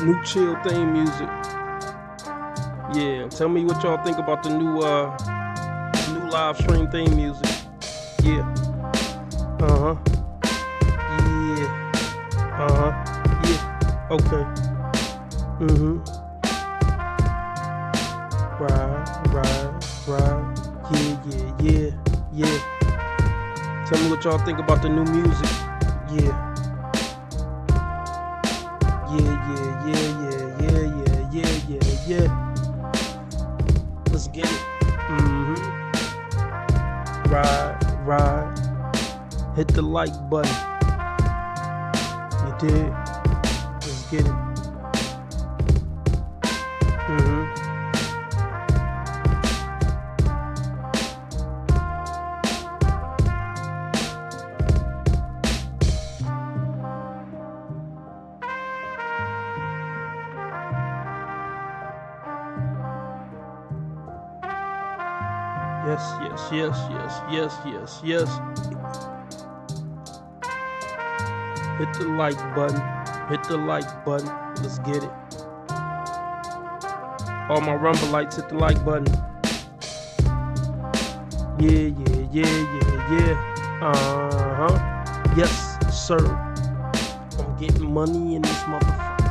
New chill theme music. Yeah, tell me what y'all think about the new live stream theme music. Yeah. Uh-huh. Yeah. Uh-huh. Yeah. Okay. Mm-hmm. Right. Yeah. Tell me what y'all think about the new music. Yeah. Yeah. Let's get it. Mm-hmm. Right. Hit the like button. You did. Let's get it. Mm-hmm. Yes. Hit the like button. Let's get it. All my Rumbleites, hit the like button. Yeah. Uh-huh. Yes, sir. I'm getting money in this motherfucker.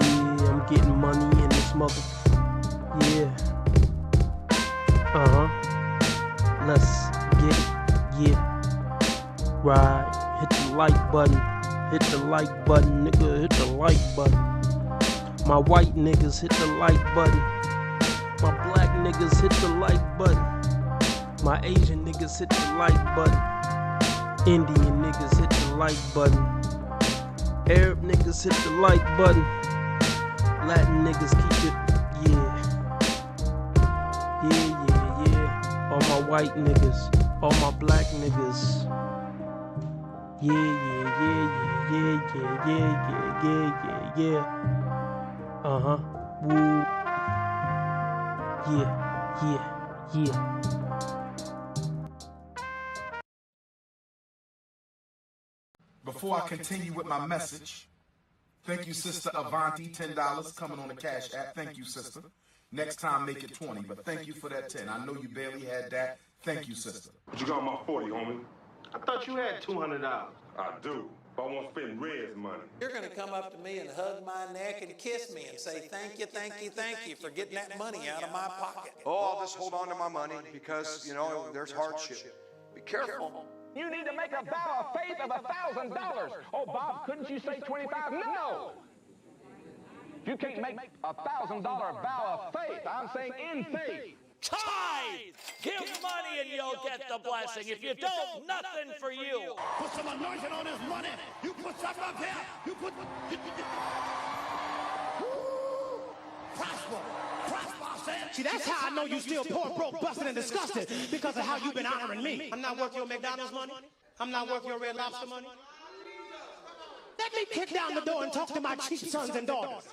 Yeah, I'm getting money in this motherfucker. Yeah. Uh-huh. Let's get it. Yeah. Right. Hit the like button. Nigga. Hit the like button. My white niggas hit the like button. My black niggas hit the like button. My Asian niggas hit the like button. Indian niggas hit the like button. Arab niggas hit the like button. Latin niggas keep it. Yeah. All my white niggas. All my black niggas. Yeah. Uh-huh. Woo. Yeah. Before I continue with my message, thank you, Sister Avanti, $10 coming on the Cash App. Thank you, sister. Next time, make it 20, but thank you for that 10. I know you barely had that. Thank you, sister. What you got on my 40, homie? I thought you had $200. I do, but I won't spend Red's money. You're going to come up to me and hug my neck and kiss me and say, thank you for getting that money out of my pocket. Oh, I'll just hold on to my money because, you know, there's hardship. Be careful. You need to make a vow of faith of $1,000. Oh, Bob, couldn't you say 25? No! You can't make a $1,000 vow of faith. I'm saying in faith. Tithe! Give money and you'll get the blessing. If you don't, nothing for you. Put some anointing on this money. You put something up here. You put... Prosper. I said. See, that's how I know you still poor, broke, busted, and disgusted, because of how you've been honoring me. I'm not worth your McDonald's money. I'm not worth your Red Lobster money. Let me kick down the door and talk to my cheap sons and daughters.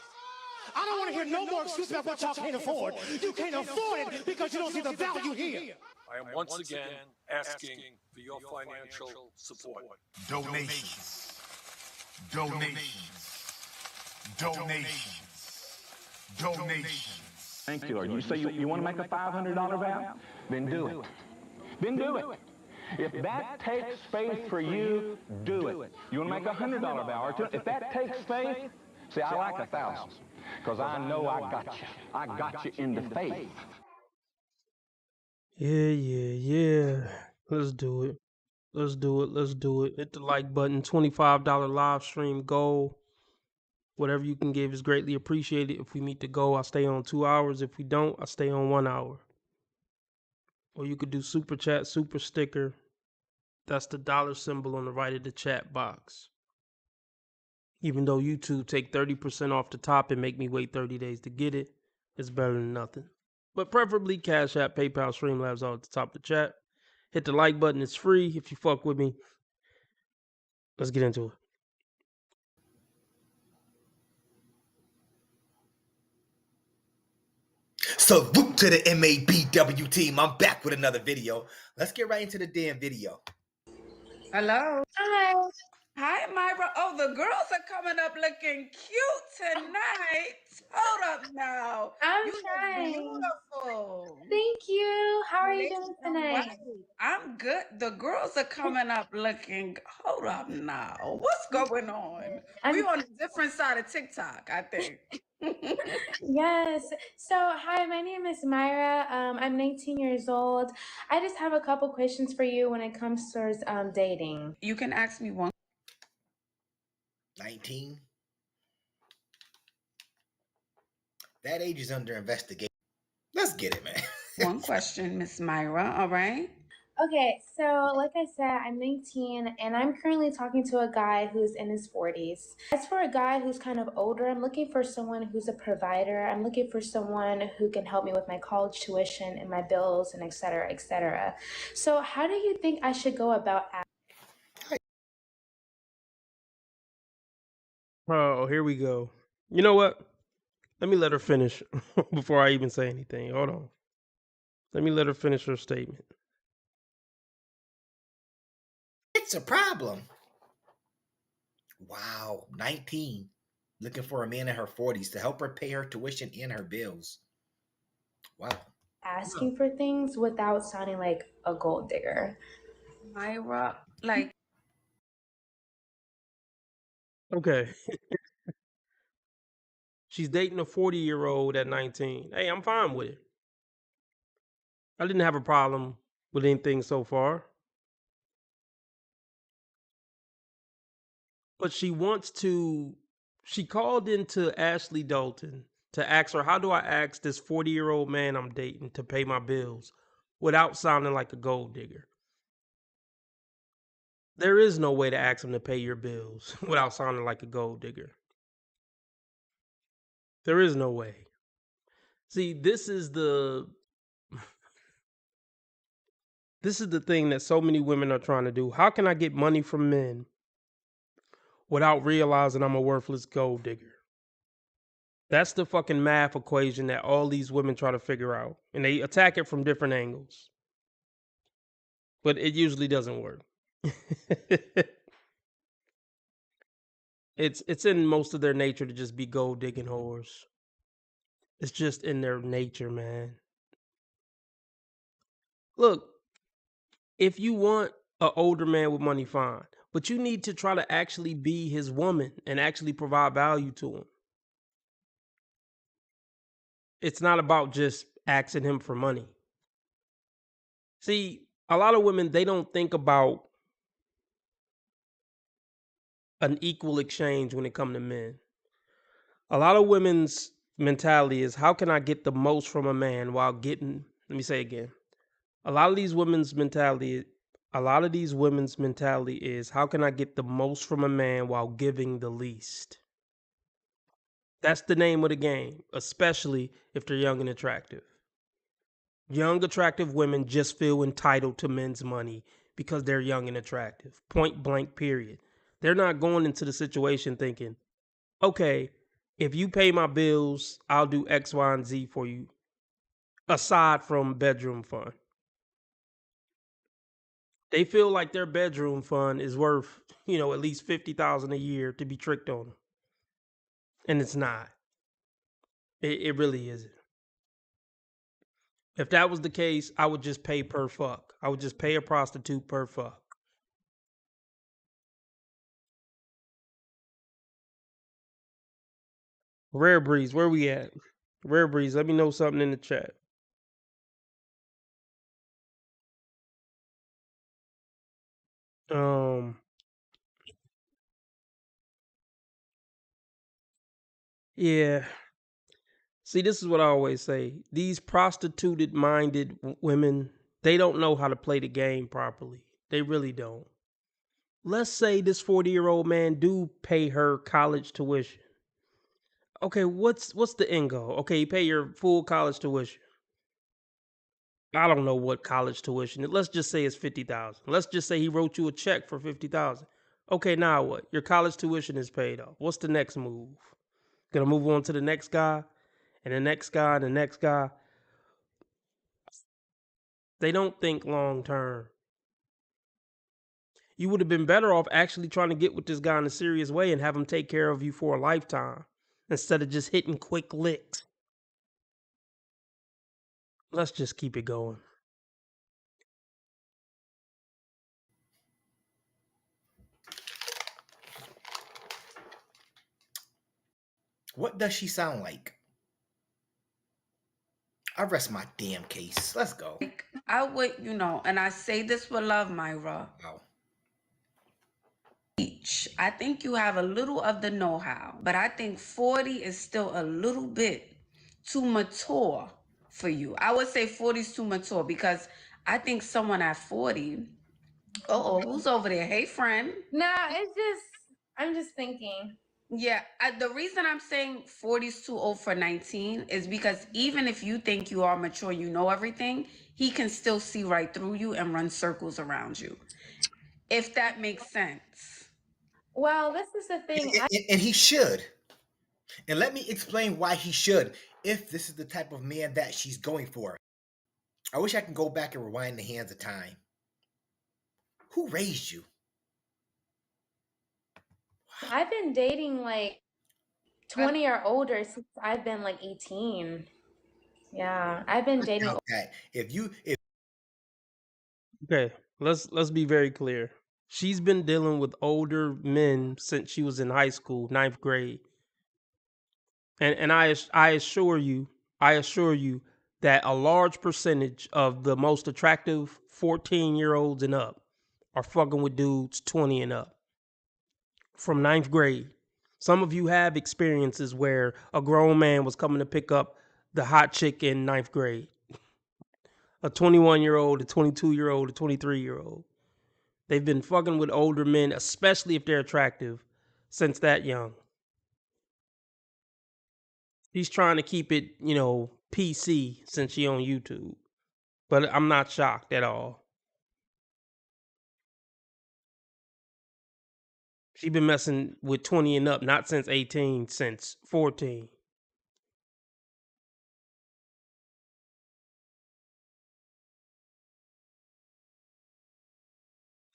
I don't want to hear no more excuses about what y'all can't afford. You can't afford it because you don't see the value here. I am once again asking for your financial support. Donations. Thank you, Lord. You say you want to make a $500 vow? Then do it. If that takes faith for you, do it. You want to make a $100 vow? Or if that takes faith, see, I like 1,000. Because I know I got you. I got you in the faith. Yeah. Let's do it. Hit the like button. $25 live stream goal. Whatever you can give is greatly appreciated. If we meet the goal, I stay on 2 hours. If we don't, I stay on 1 hour. Or you could do super chat, super sticker. That's the dollar symbol on the right of the chat box. Even though YouTube take 30% off the top and make me wait 30 days to get it, it's better than nothing. But preferably Cash App, PayPal, Streamlabs all at the top of the chat. Hit the like button. It's free if you fuck with me. Let's get into it. Salute to the MABW team. I'm back with another video. Let's get right into the damn video. Hello. Hi. Hi, Myra. Oh, the girls are coming up looking cute tonight. Hold up now. I'm You look trying. beautiful. Thank you. How are you Late doing and right. tonight? I'm good. The girls are coming up looking. Hold up now. What's going on? We I'm on a different side of TikTok, I think. yes. So, hi, my name is Myra. I'm 19 years old. I just have a couple questions for you when it comes to dating. You can ask me one. 19. That age is under investigation. Let's get it, man. One question, Miss Myra. All right. Okay, so like I said, I'm 19 and I'm currently talking to a guy who's in his 40s. As for a guy who's kind of older, I'm looking for someone who's a provider. I'm looking for someone who can help me with my college tuition and my bills and et cetera, et cetera. So, how do you think I should go about Oh, here we go. You know what? Let me let her finish before I even say anything. Hold on. Let me let her finish her statement. It's a problem. Wow, 19. Looking for a man in her 40s to help her pay her tuition and her bills. Wow. asking for things without sounding like a gold digger? Myra, like, Okay. She's dating a 40-year-old at 19. Hey, I'm fine with it. I didn't have a problem with anything so far. But she called into Ashley Dalton to ask her, how do I ask this 40-year-old man I'm dating to pay my bills without sounding like a gold digger? There is no way to ask him to pay your bills without sounding like a gold digger. There is no way. See, this is the thing that so many women are trying to do. How can I get money from men without realizing I'm a worthless gold digger? That's the fucking math equation that all these women try to figure out. And they attack it from different angles. But it usually doesn't work. It's in most of their nature to just be gold digging whores. It's just in their nature, man. Look, if you want an older man with money, fine. But you need to try to actually be his woman and actually provide value to him. It's not about just asking him for money. See, a lot of women, they don't think about an equal exchange when it comes to men. A lot of women's mentality is, how can I get the most from a man while getting, let me say again. A lot of these women's mentality is, how can I get the most from a man while giving the least? That's the name of the game, especially if they're young and attractive. Young, attractive women just feel entitled to men's money because they're young and attractive. Point blank, period. They're not going into the situation thinking, okay, if you pay my bills, I'll do X, Y, and Z for you, aside from bedroom fund. They feel like their bedroom fund is worth, at least $50,000 a year to be tricked on them. And it's not. It really isn't. If that was the case, I would just pay per fuck. I would just pay a prostitute per fuck. Rare Breeze, where we at? Rare Breeze, let me know something in the chat. Yeah. See, this is what I always say. These prostituted minded women, they don't know how to play the game properly. They really don't. Let's say this 40-year-old man do pay her college tuition. Okay, what's the end goal? Okay, you pay your full college tuition. I don't know what college tuition is. Let's just say it's $50,000. Let's just say he wrote you a check for $50,000. Okay, now what? Your college tuition is paid off. What's the next move? Gonna move on to the next guy, and the next guy, and the next guy. They don't think long term. You would have been better off actually trying to get with this guy in a serious way and have him take care of you for a lifetime instead of just hitting quick licks. Let's just keep it going. What does she sound like? I rest my damn case. Let's go. I would, and I say this with love, Myra. Wow. I think you have a little of the know-how, but I think 40 is still a little bit too mature for you. I would say 40 is too mature because I think someone at 40, who's over there? Hey, friend. Nah, I'm just thinking. Yeah, the reason I'm saying 40 is too old for 19 is because even if you think you are mature, you know everything, he can still see right through you and run circles around you. If that makes sense. Well, this is the thing. And he should. And let me explain why he should, if this is the type of man that she's going for. I wish I could go back and rewind the hands of time. Who raised you? I've been dating like 20 or older since I've been like 18. Yeah, I've been dating. Okay, Okay, let's be very clear. She's been dealing with older men since she was in high school, 9th grade. And I assure you that a large percentage of the most attractive 14-year-olds and up are fucking with dudes 20 and up from 9th grade. Some of you have experiences where a grown man was coming to pick up the hot chick in 9th grade. A 21-year-old, a 22-year-old, a 23-year-old. They've been fucking with older men, especially if they're attractive, since that young. She's trying to keep it, PC since she on YouTube. But I'm not shocked at all. She's been messing with 20 and up, not since 18, since 14.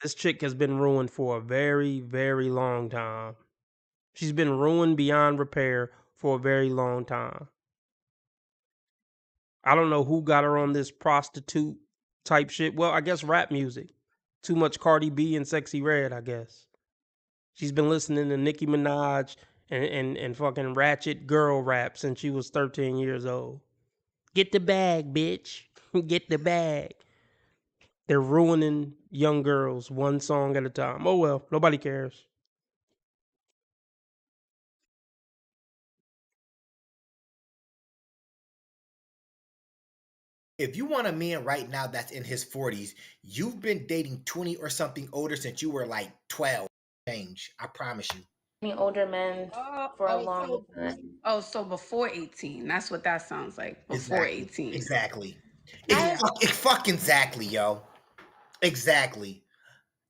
This chick has been ruined for a very, very long time. She's been ruined beyond repair for a very long time. I don't know who got her on this prostitute type shit. Well, I guess rap music. Too much Cardi B and Sexy Red, I guess. She's been listening to Nicki Minaj and fucking ratchet girl rap since she was 13 years old. Get the bag, bitch. Get the bag. They're ruining young girls one song at a time. Oh well, nobody cares. If you want a man right now that's in his 40s, you've been dating 20 or something older since you were like 12. Change, I promise you. Older men for a long time. Oh, so before 18. That's what that sounds like. Before 18. Exactly. Exactly, yo. Exactly.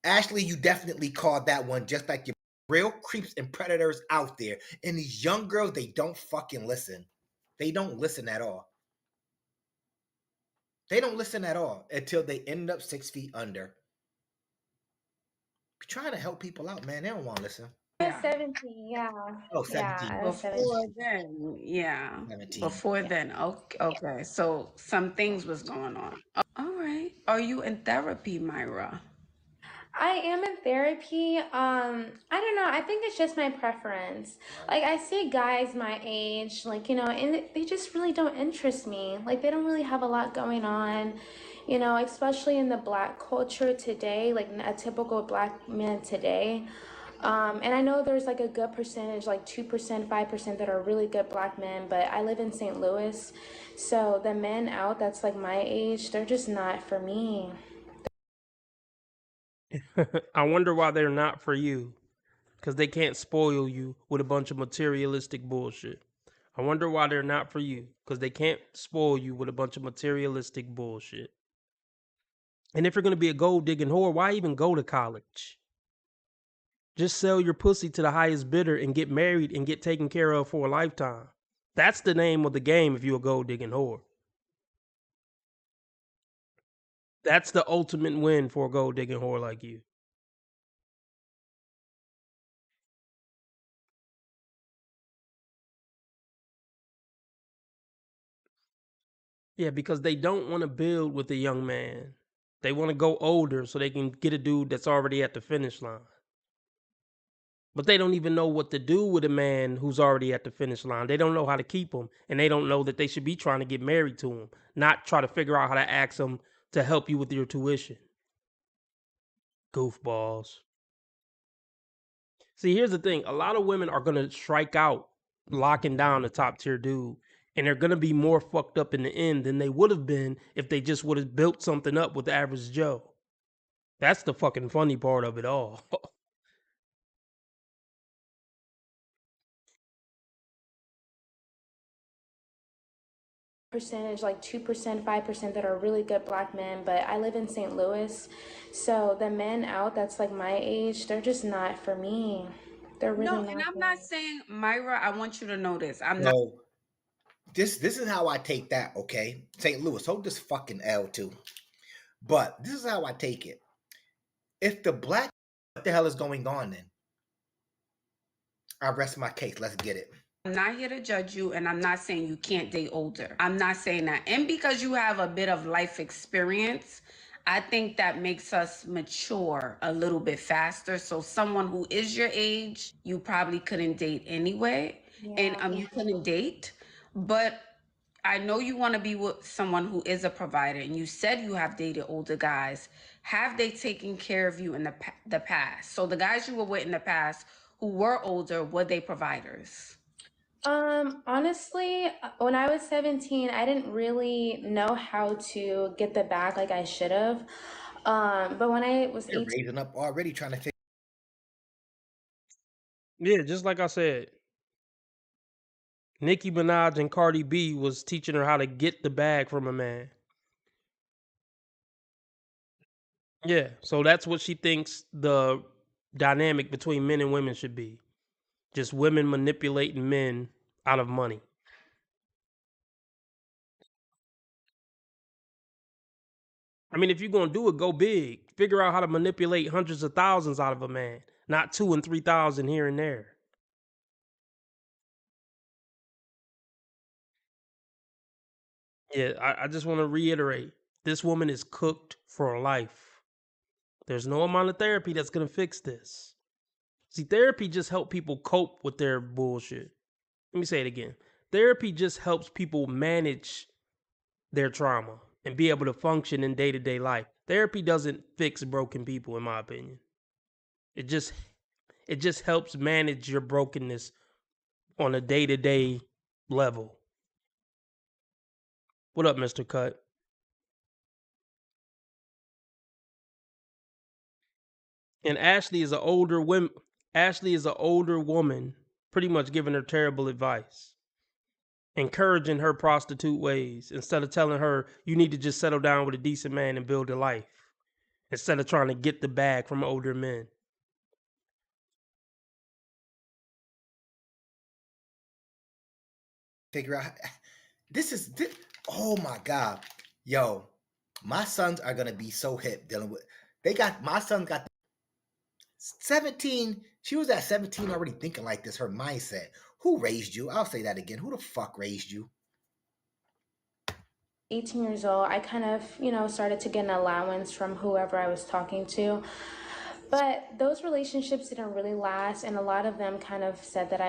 Ashley, you definitely called that one, just like your real creeps and predators out there. And these young girls, they don't fucking listen. They don't listen at all. They don't listen at all until they end up 6 feet under. Be trying to help people out, man. They don't want to listen. I was 17, yeah. Oh, 17. Yeah, I was Before then, yeah. 17. Before then, okay. So some things was going on. All right. Are you in therapy, Myra? I am in therapy. I don't know. I think it's just my preference. Like, I see guys my age, and they just really don't interest me. Like, they don't really have a lot going on, especially in the Black culture today, like a typical Black man today. And I know there's like a good percentage, like 2%, 5% that are really good Black men, but I live in St. Louis. So the men out that's like my age, they're just not for me. I wonder why they're not for you. Because they can't spoil you with a bunch of materialistic bullshit. I wonder why they're not for you. Because they can't spoil you with a bunch of materialistic bullshit. And if you're going to be a gold digging whore, why even go to college? Just sell your pussy to the highest bidder and get married and get taken care of for a lifetime. That's the name of the game if you're a gold digging whore. That's the ultimate win for a gold digging whore like you. Yeah, because they don't want to build with a young man. They want to go older so they can get a dude that's already at the finish line. But they don't even know what to do with a man who's already at the finish line. They don't know how to keep him, and they don't know that they should be trying to get married to him, not try to figure out how to ask him to help you with your tuition. Goofballs. See, here's the thing. A lot of women are going to strike out locking down a top tier dude, and they're going to be more fucked up in the end than they would have been if they just would have built something up with the average Joe. That's the fucking funny part of it all. Percentage, like 2%, 5% that are really good black men, but I live in St. Louis, so the men out that's like my age, they're just not for me. They're really No, not. and I'm not saying, Myra, I want you to know this. I'm not. So this is how I take that, okay? St. Louis, hold this fucking L too. But this is how I take it. If the black, what the hell is going on then? I rest my case. Let's get it. I'm not here to judge you, and I'm not saying you can't date older. I'm not saying that. And because you have a bit of life experience, I think that makes us mature a little bit faster. So someone who is your age, you probably couldn't date anyway. And you couldn't date. But I know you want to be with someone who is a provider, and you said you have dated older guys. Have they taken care of you in the past? So the guys you were with in the past who were older, were they providers? Honestly, when I was 17, I didn't really know how to get the bag like I should have. But when I was You're 18, raising up already trying to figure. Yeah, just like I said, Nicki Minaj and Cardi B was teaching her how to get the bag from a man. Yeah, so that's what she thinks the dynamic between men and women should be. Just women manipulating men out of money. I mean, if you're going to do it, go big. Figure out how to manipulate hundreds of thousands out of a man, not 2,000 and 3,000 here and there. Yeah, I just want to reiterate, this woman is cooked for life. There's no amount of therapy that's going to fix this. See, therapy just helps people cope with their bullshit. Let me say it again. Therapy just helps people manage their trauma and be able to function in day-to-day life. Therapy doesn't fix broken people, in my opinion. It just helps manage your brokenness on a day-to-day level. What up, Mr. Cut? And Ashley is an older woman, pretty much giving her terrible advice, encouraging her prostitute ways instead of telling her you need to just settle down with a decent man and build a life, instead of trying to get the bag from older men. Figure out this. Oh my god, yo, my sons are gonna be so hip dealing with. My son got 17. She was at 17 already thinking like this. Her mindset. Who raised you? I'll say that again. Who the fuck raised you? 18 years old, I kind of, started to get an allowance from whoever I was talking to. But those relationships didn't really last, and a lot of them kind of said that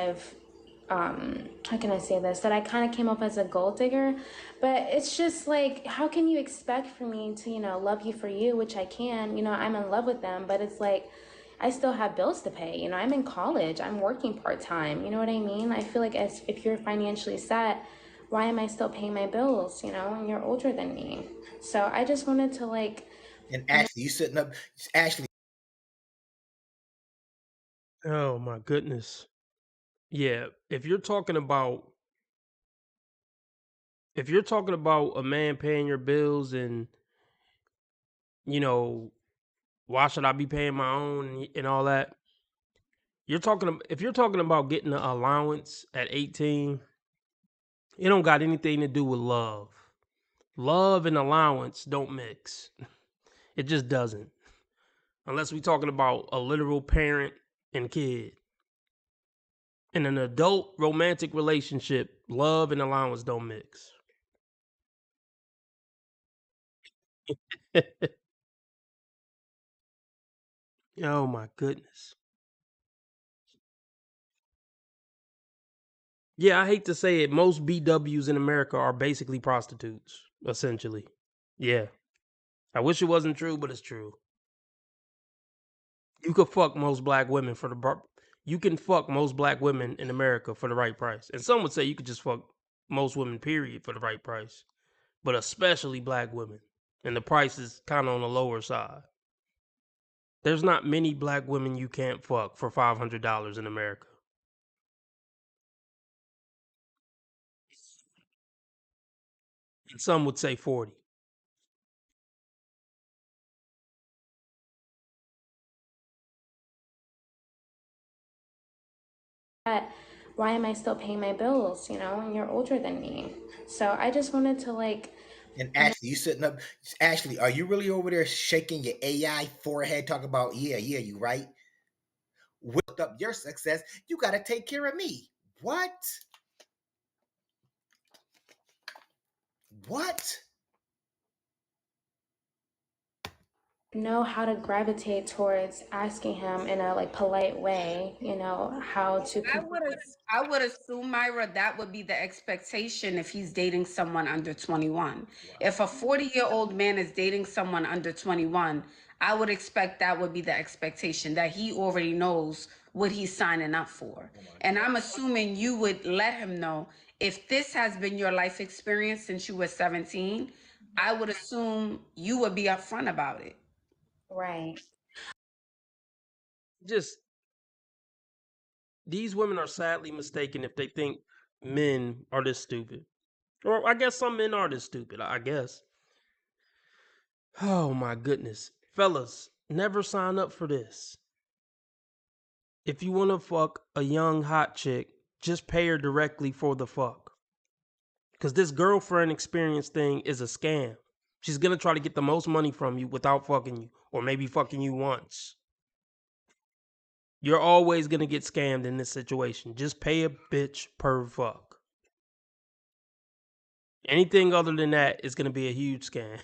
how can I say this? That I kind of came up as a gold digger. But it's just like, how can you expect for me to, love you for you, which I can, I'm in love with them, but it's like, I still have bills to pay. I'm in college, I'm working part-time. You know what I mean? I feel like if you're financially set, why am I still paying my bills, and you're older than me? So I just wanted to And Ashley, you sitting up, Ashley. Oh my goodness. Yeah, if you're talking about a man paying your bills and, why should I be paying my own and all that? If you're talking about getting an allowance at 18, it don't got anything to do with love. Love and allowance don't mix. It just doesn't. Unless we're talking about a literal parent and kid. In an adult romantic relationship, love and allowance don't mix. Oh my goodness. Yeah, I hate to say it. Most BWs in America are basically prostitutes, essentially. Yeah. I wish it wasn't true, but it's true. You could fuck most black women for the you can fuck most black women in America for the right price. And some would say you could just fuck most women, period, for the right price. But especially black women. And the price is kind of on the lower side. There's not many black women you can't fuck for $500 in America. And some would say 40. Why am I still paying my bills, you know, and you're older than me? So I just wanted to like. And Ashley, you sitting up. Ashley, are you really over there shaking your AI forehead, talking about, yeah, you right? Whipped up your success. You got to take care of me. What? What? Know how to gravitate towards asking him in a like polite way, you know, how to. I would assume, Myra, that would be the expectation if he's dating someone under 21. Wow. If a 40-year-old man is dating someone under 21, I would expect that would be the expectation, that he already knows what he's signing up for. And I'm assuming you would let him know, if this has been your life experience since you were 17, I would assume you would be upfront about it. Right. Just, these women are sadly mistaken if they think men are this stupid. Or I guess some men are this stupid, I guess. Oh my goodness. Fellas, never sign up for this. If you want to fuck a young hot chick, just pay her directly for the fuck. Because this girlfriend experience thing is a scam. She's going to try to get the most money from you without fucking you, or maybe fucking you once. You're always going to get scammed in this situation. Just pay a bitch per fuck. Anything other than that is going to be a huge scam.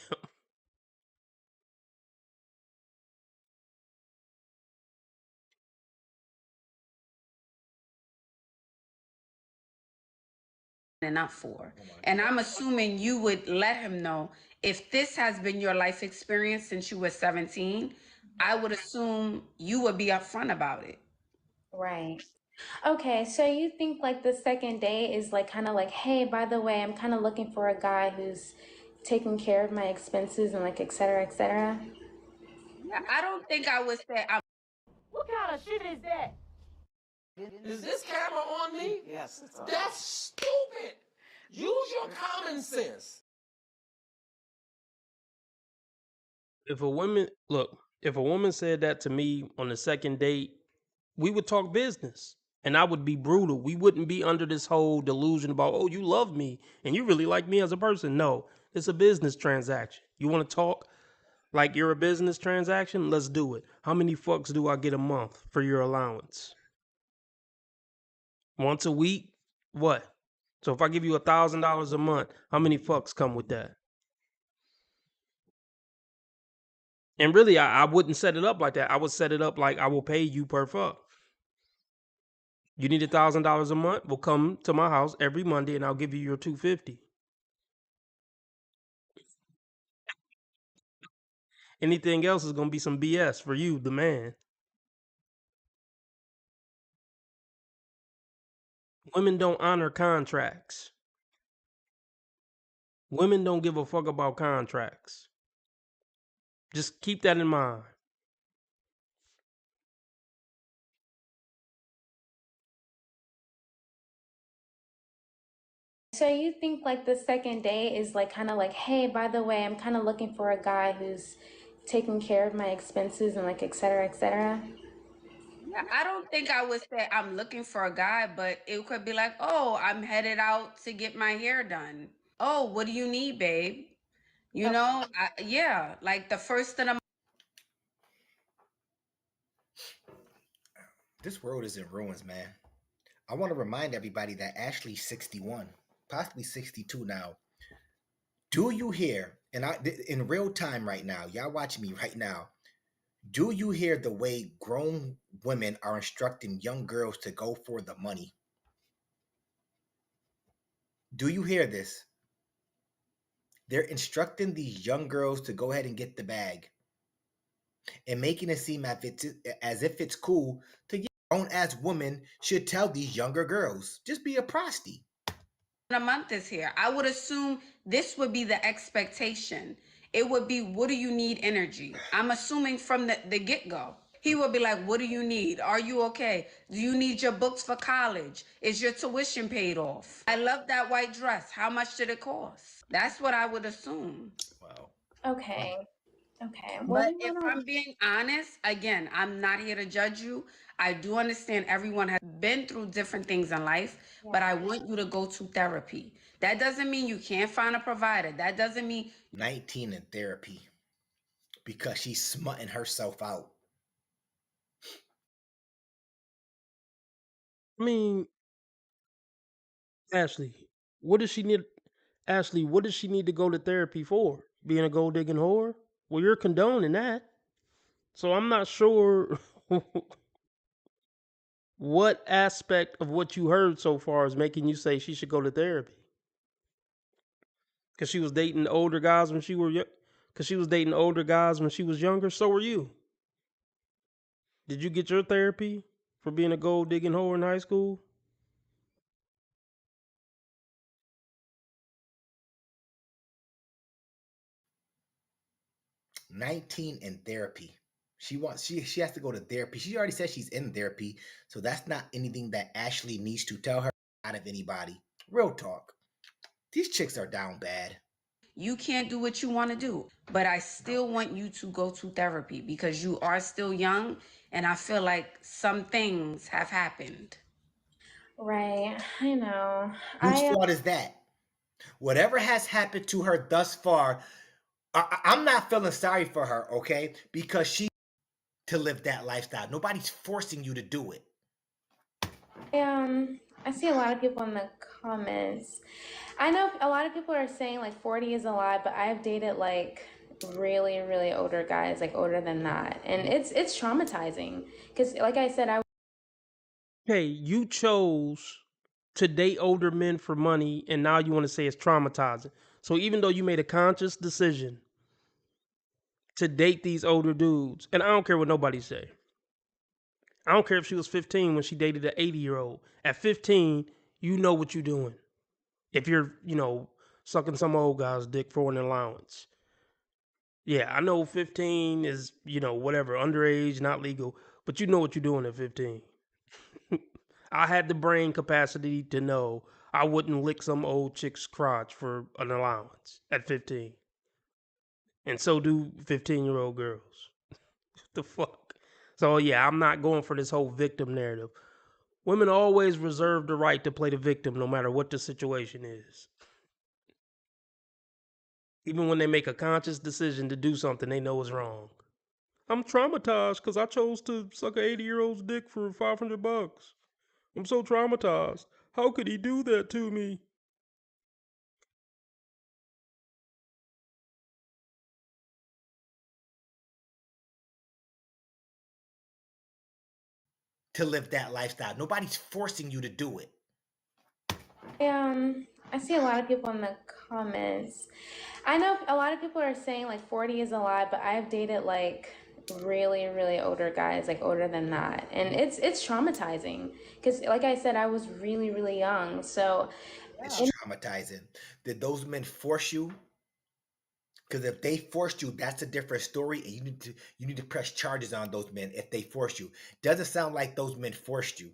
Enough for. And I'm assuming you would let him know, if this has been your life experience since you were 17, I would assume you would be upfront about it. Right. Okay, so you think like the second date is like kind of like, hey, by the way, I'm kind of looking for a guy who's taking care of my expenses and like et cetera, et cetera? Yeah, I don't think I would say What kind of shit is that? Is this camera on me? Yes, it's on. That's stupid. Use your common sense. If a woman said that to me on the second date, we would talk business and I would be brutal. We wouldn't be under this whole delusion about, oh, you love me and you really like me as a person. No, it's a business transaction. You want to talk like you're a business transaction? Let's do it. How many fucks do I get a month for your allowance? Once a week? What? So if I give you $1,000 a month, how many fucks come with that? And really, I wouldn't set it up like that. I would set it up like, I will pay you per fuck. You need $1,000 a month? We'll come to my house every Monday and I'll give you your $250. Anything else is going to be some BS for you, the man. Women don't honor contracts. Women don't give a fuck about contracts. Just keep that in mind. So you think like the second date is like kind of like, hey, by the way, I'm kind of looking for a guy who's taking care of my expenses and like et cetera, et cetera? Yeah, I don't think I would say I'm looking for a guy, but it could be like, oh, I'm headed out to get my hair done. Oh, what do you need, babe? You know, yeah, like the first of the This world is in ruins, man. I want to remind everybody that Ashley's 61, possibly 62 now. Do you hear And in real time right now, y'all watching me right now. Do you hear the way grown women are instructing young girls to go for the money? Do you hear this? They're instructing these young girls to go ahead and get the bag and making it seem as if it's cool to get grown-ass women should tell these younger girls, just be a prosty. A month is here. I would assume this would be the expectation. It would be, what do you need energy? I'm assuming from the get-go. He would be like, what do you need? Are you okay? Do you need your books for college? Is your tuition paid off? I love that white dress. How much did it cost? That's what I would assume. Wow. Okay. Okay. But if I'm being honest, again, I'm not here to judge you. I do understand everyone has been through different things in life, but I want you to go to therapy. That doesn't mean you can't find a provider. That doesn't mean 19 in therapy because she's smutting herself out. I mean, Ashley, what does she need? Ashley, what does she need to go to therapy for? Being a gold digging whore? Well, you're condoning that. So I'm not sure what aspect of what you heard so far is making you say she should go to therapy. Because she was dating older guys when she were because she was dating older guys when she was younger. So were you. Did you get your therapy for being a gold digging whore in high school? "19 in therapy." She has to go to therapy. She already said she's in therapy, so that's not anything that Ashley needs to tell her out of anybody. Real talk. These chicks are down bad. you can't do what you want to do. But I still want you to go to therapy because you are still young, and I feel like some things have happened. Right. I know. Whose fault is that? Whatever has happened to her thus far, I'm not feeling sorry for her, okay? Because she to live that lifestyle. Nobody's forcing you to do it. I see a lot of people in the comments. I know a lot of people are saying like 40 is a lot, but I've dated like really, really older guys, like older than that. And it's traumatizing. Because like I said, Hey, you chose to date older men for money, and now you want to say it's traumatizing. So even though you made a conscious decision to date these older dudes, and I don't care what nobody say. I don't care if she was 15 when she dated an 80-year-old. At 15, you know what you're doing. If you're, sucking some old guy's dick for an allowance. Yeah, I know 15 is, whatever, underage, not legal, but you know what you're doing at 15. I had the brain capacity to know I wouldn't lick some old chick's crotch for an allowance at 15. And so do 15-year-old girls. The fuck? So yeah, I'm not going for this whole victim narrative. Women always reserve the right to play the victim no matter what the situation is. Even when they make a conscious decision to do something they know is wrong. I'm traumatized because I chose to suck an 80-year-old's dick for $500. I'm so traumatized. How could he do that to me? To live that lifestyle. Nobody's forcing you to do it. I see a lot of people in the comments. I know a lot of people are saying like 40 is a lot, but I've dated like really, really older guys, like older than that. And it's traumatizing. Because like I said, I was really, really young. So it's traumatizing. Did those men force you? Because if they forced you, that's a different story, and you need to press charges on those men if they forced you. Doesn't sound like those men forced you.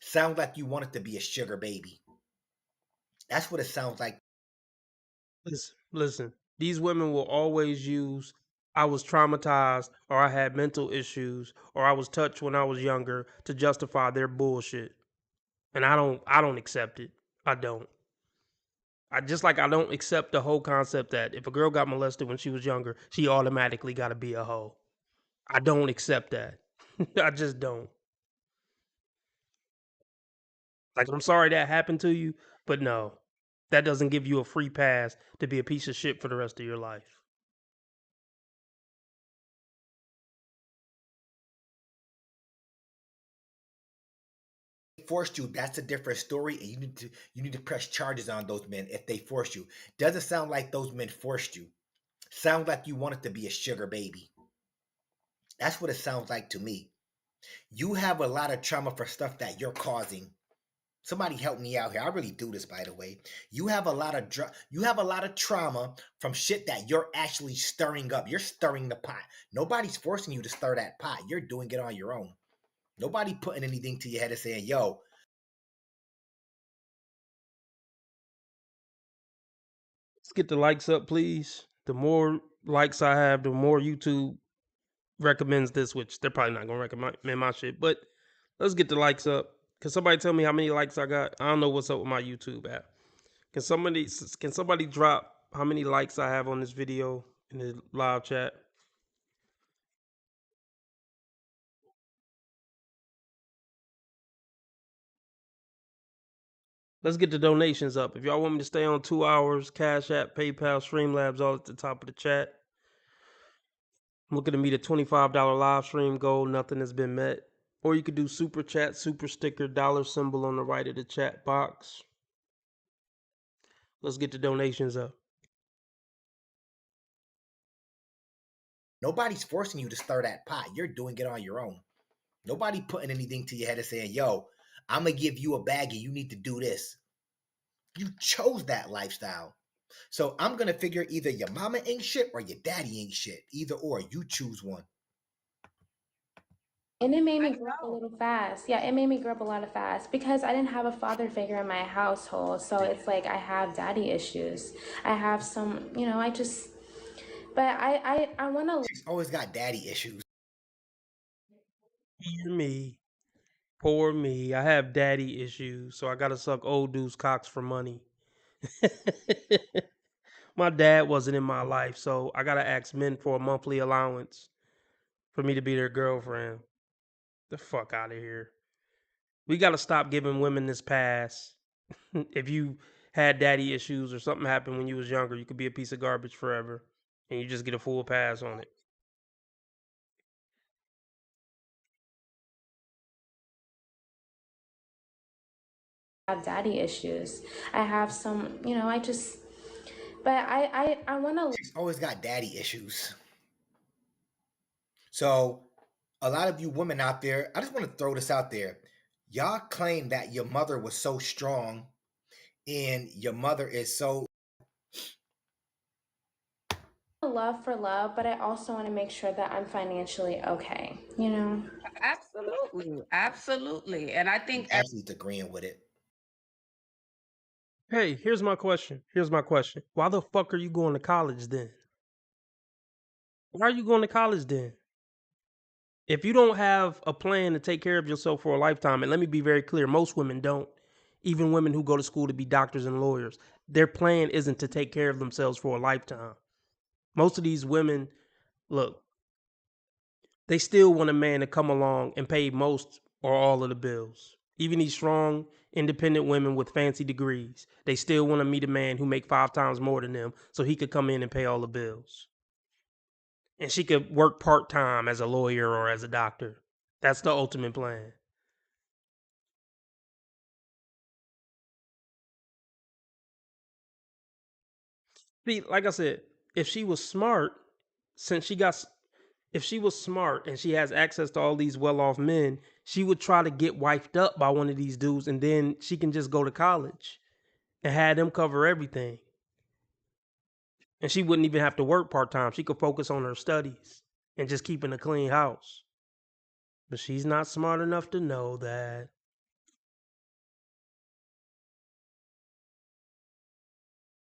Sounds like you wanted to be a sugar baby. That's what it sounds like. Listen. These women will always use I was traumatized or I had mental issues or I was touched when I was younger to justify their bullshit. And I don't accept it. I don't. I don't accept the whole concept that if a girl got molested when she was younger, she automatically got to be a hoe. I don't accept that. I just don't. Like, I'm sorry that happened to you, but no. That doesn't give you a free pass to be a piece of shit for the rest of your life. Forced you, that's a different story, and you need to press charges on those men if they forced you. Doesn't sound like those men forced you. Sounds like you wanted to be a sugar baby. That's what it sounds like to me. You have a lot of trauma for stuff that you're causing. Somebody help me out here. I really do this, by the way. You have a lot of trauma from shit that you're actually stirring up. You're stirring the pot. Nobody's forcing you to stir that pot. You're doing it on your own. Nobody putting anything to your head and saying, yo. Let's get the likes up, please. The more likes I have, the more YouTube recommends this, which they're probably not going to recommend my shit. But let's get the likes up. Can somebody tell me how many likes I got? I don't know what's up with my YouTube app. Can somebody drop how many likes I have on this video in the live chat? Let's get the donations up. If y'all want me to stay on 2 hours, Cash App, PayPal, Streamlabs, all at the top of the chat. I'm looking to meet a $25 live stream goal. Nothing has been met. Or you could do super chat, super sticker, dollar symbol on the right of the chat box. Let's get the donations up. Nobody's forcing you to stir that pot. You're doing it on your own. Nobody putting anything to your head and saying, yo, I'm going to give you a bag and you need to do this. You chose that lifestyle. So I'm going to figure either your mama ain't shit or your daddy ain't shit. Either or, you choose one. And it made me grow up a little fast. Yeah, it made me grow up a lot of fast because I didn't have a father figure in my household. So it's like I have daddy issues. I have some, but I want to. She's always got daddy issues. Hear me. Poor me. I have daddy issues, so I gotta suck old dudes' cocks for money. My dad wasn't in my life, so I gotta ask men for a monthly allowance for me to be their girlfriend. The fuck out of here. We gotta stop giving women this pass. If you had daddy issues or something happened when you was younger, you could be a piece of garbage forever, and you just get a full pass on it. Have daddy issues. I have some, but I want to. She's always got daddy issues. So a lot of you women out there, I just want to throw this out there. Y'all claim that your mother was so strong and your mother is so love for love, but I also want to make sure that I'm financially okay, Absolutely. And I think absolutely agreeing with it. Hey, here's my question. Why the fuck are you going to college then? Why are you going to college then? If you don't have a plan to take care of yourself for a lifetime, and let me be very clear, most women don't, even women who go to school to be doctors and lawyers, their plan isn't to take care of themselves for a lifetime. Most of these women, look, they still want a man to come along and pay most or all of the bills. Even these strong, independent women with fancy degrees, they still want to meet a man who make 5 times more than them so he could come in and pay all the bills. And she could work part-time as a lawyer or as a doctor. That's the ultimate plan. See, like I said, if she was smart and she has access to all these well-off men, she would try to get wifed up by one of these dudes, and then she can just go to college and have them cover everything. And she wouldn't even have to work part-time. She could focus on her studies and just keeping a clean house. But she's not smart enough to know that.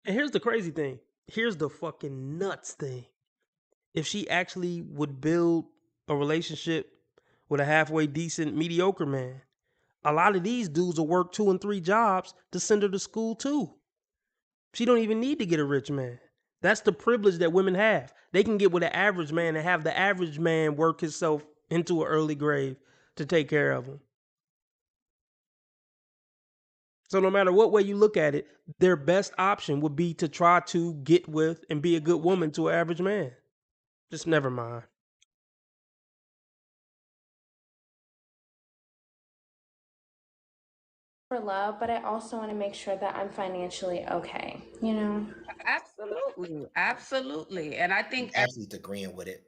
And here's the crazy thing. Here's the fucking nuts thing. If she actually would build a relationship with a halfway decent, mediocre man, a lot of these dudes will work 2 and 3 jobs to send her to school too. She don't even need to get a rich man. That's the privilege that women have. They can get with an average man and have the average man work himself into an early grave to take care of him. So no matter what way you look at it, their best option would be to try to get with and be a good woman to an average man. Just never mind. For love, but I also want to make sure that I'm financially okay, you know? Absolutely. Absolutely. And I think Absolutely agreeing with it.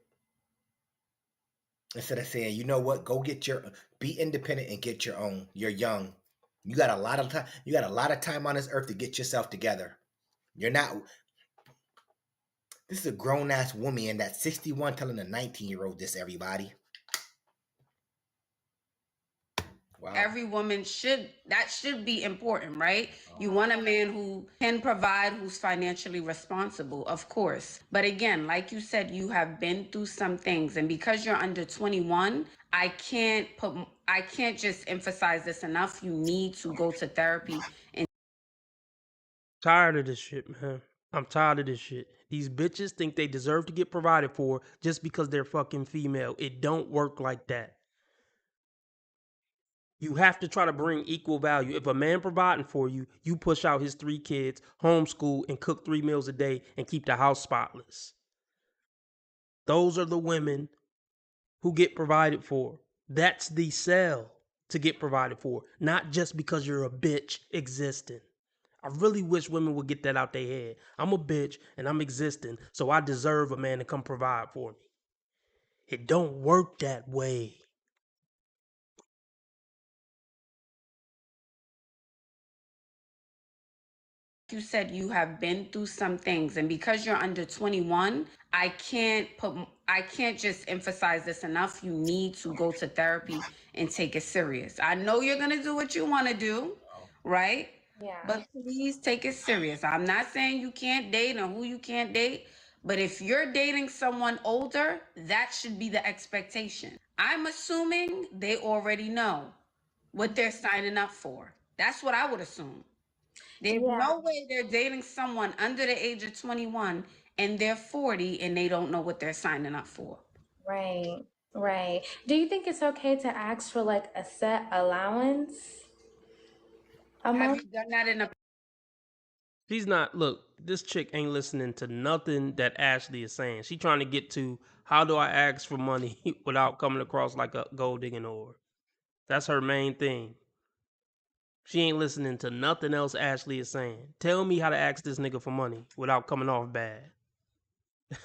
Instead of saying, you know what, go get be independent and get your own. You're young. You got a lot of time. You got a lot of time on this earth to get yourself together. You're not. This is a grown ass woman that's 61 telling a 19-year-old this. Everybody. Wow. every woman that should be important, right? You want a man who can provide, who's financially responsible, of course. But again, like you said, you have been through some things, and because you're under 21, I can't just emphasize this enough. You need to go to therapy. And Tired of this shit, man. I'm tired of this shit. These bitches think they deserve to get provided for just because they're fucking female. It don't work like that. You have to try to bring equal value. If a man providing for you, you push out his 3 kids, homeschool, and cook 3 meals a day and keep the house spotless. Those are the women who get provided for. That's the sell to get provided for, not just because you're a bitch existing. I really wish women would get that out their head. I'm a bitch and I'm existing, so I deserve a man to come provide for me. It don't work that way. you said, you have been through some things, and because you're under 21, I can't just emphasize this enough. You need to go to therapy and take it serious. I know you're going to do what you want to do, right? Yeah. But please take it serious. I'm not saying you can't date or who you can't date, but if you're dating someone older, that should be the expectation. I'm assuming they already know what they're signing up for. That's what I would assume. There's no way they're dating someone under the age of 21 and they're 40 and they don't know what they're signing up for. Right, right. Do you think it's okay to ask for like a set allowance? Have you done that in a She's not, look, this chick ain't listening to nothing that Ashley is saying. She trying to get to, how do I ask for money without coming across like a gold digging whore? That's her main thing. She ain't listening to nothing else Ashley is saying. Tell me how to ask this nigga for money without coming off bad.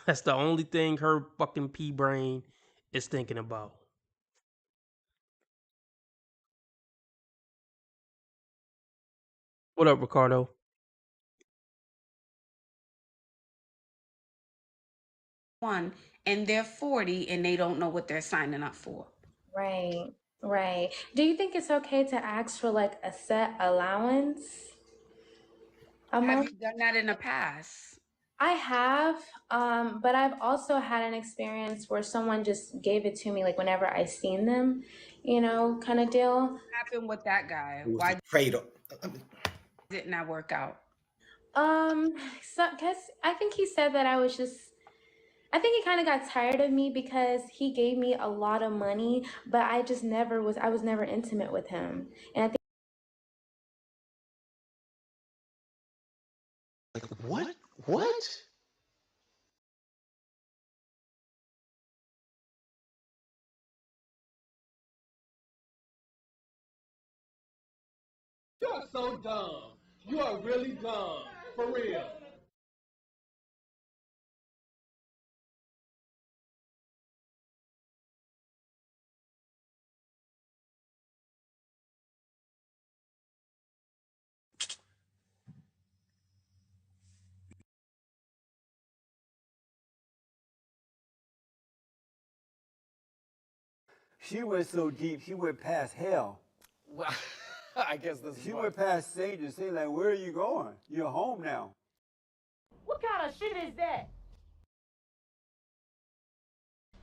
That's the only thing her fucking pea brain is thinking about. What up, Ricardo? one and they're 40 and they don't know what they're signing up for. Right, right. Do you think it's okay to ask for like a set allowance? Have you done that in the past? I have, but I've also had an experience where someone just gave it to me, like whenever I seen them, you know, kind of deal. What happened with that guy? Who was Why afraid of? didn't that work out? So, cause I think he said that I think he kind of got tired of me because he gave me a lot of money, but I was never intimate with him. And I think. What? What? You are so dumb. You are really dumb. For real. She went so deep, she went past hell. Well, I guess this She went past Satan, saying like, where are you going? You're home now. What kind of shit is that?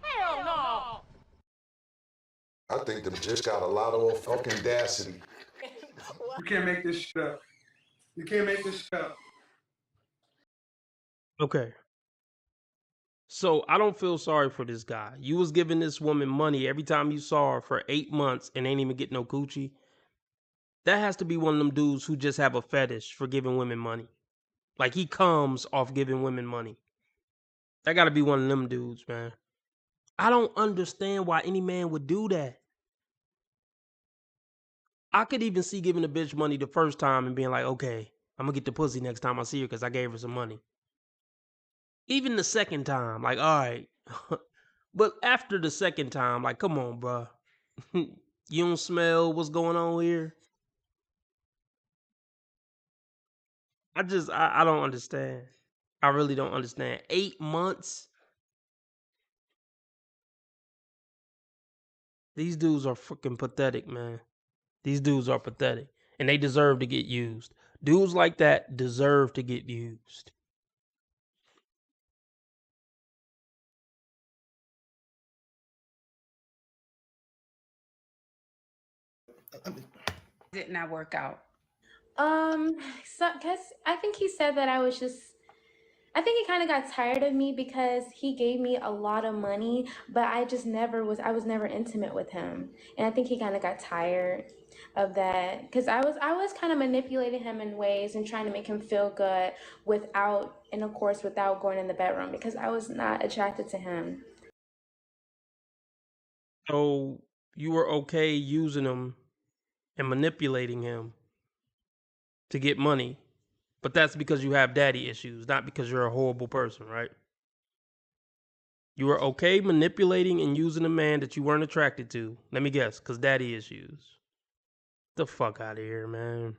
Hell no! I think them just got a lot of fucking audacity. You can't make this shit up. You can't make this shit up. Okay. So I don't feel sorry for this guy. You was giving this woman money every time you saw her for 8 months and ain't even get no coochie. That has to be one of them dudes who just have a fetish for giving women money. Like he comes off giving women money. That got to be one of them dudes, man. I don't understand why any man would do that. I could even see giving a bitch money the first time and being like, okay, I'm going to get the pussy next time I see her because I gave her some money. Even the second time, like, all right. But after the second time, like, come on, bro. You don't smell what's going on here? I don't understand. I really don't understand. 8 months? These dudes are fucking pathetic, man. These dudes are pathetic. And they deserve to get used. Dudes like that deserve to get used. Did not work out. So, cause I think he said that I think he kind of got tired of me because he gave me a lot of money, but I was never intimate with him. And I think he kind of got tired of that because I was kind of manipulating him in ways and trying to make him feel good without going in the bedroom because I was not attracted to him. So you were okay using him and manipulating him to get money, but that's because you have daddy issues, not because you're a horrible person, right? You were okay manipulating and using a man that you weren't attracted to. Let me guess, because daddy issues. The fuck out of here, man.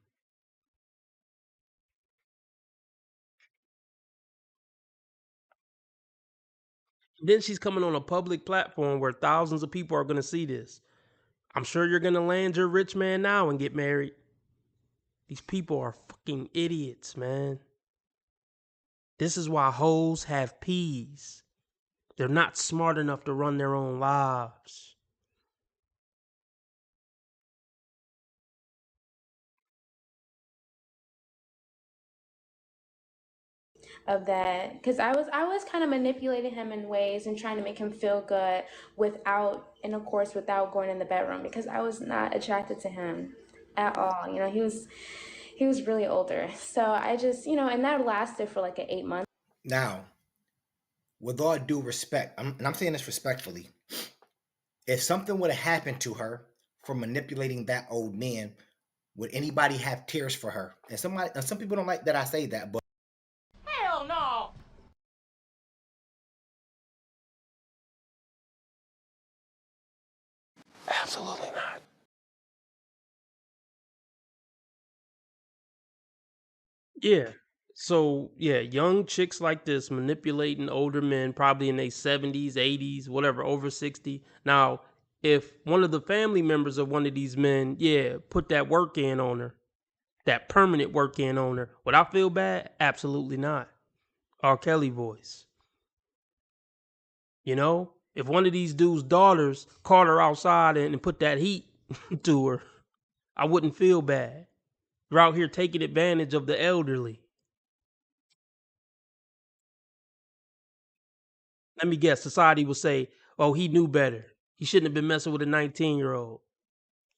Then she's coming on a public platform where thousands of people are going to see this. I'm sure you're going to land your rich man now and get married. These people are fucking idiots, man. This is why hoes have peas. They're not smart enough to run their own lives. Of that because I was kind of manipulating him in ways and trying to make him feel good without going in the bedroom because I was not attracted to him at all. You know, he was really older. So I just, and that lasted for like 8 months. Now, with all due respect, and I'm saying this respectfully, if something would have happened to her for manipulating that old man, would anybody have tears for her? And some people don't like that I say that, but Hell no! Absolutely not. Yeah. So, yeah, young chicks like this manipulating older men, probably in their 70s, 80s, whatever, over 60. Now, if one of the family members of one of these men, put that work in on her, that permanent work in on her, would I feel bad? Absolutely not. R. Kelly voice. You know, if one of these dudes' daughters caught her outside and put that heat to her, I wouldn't feel bad. You're out here taking advantage of the elderly. Let me guess, society will say, oh, he knew better. He shouldn't have been messing with a 19-year-old.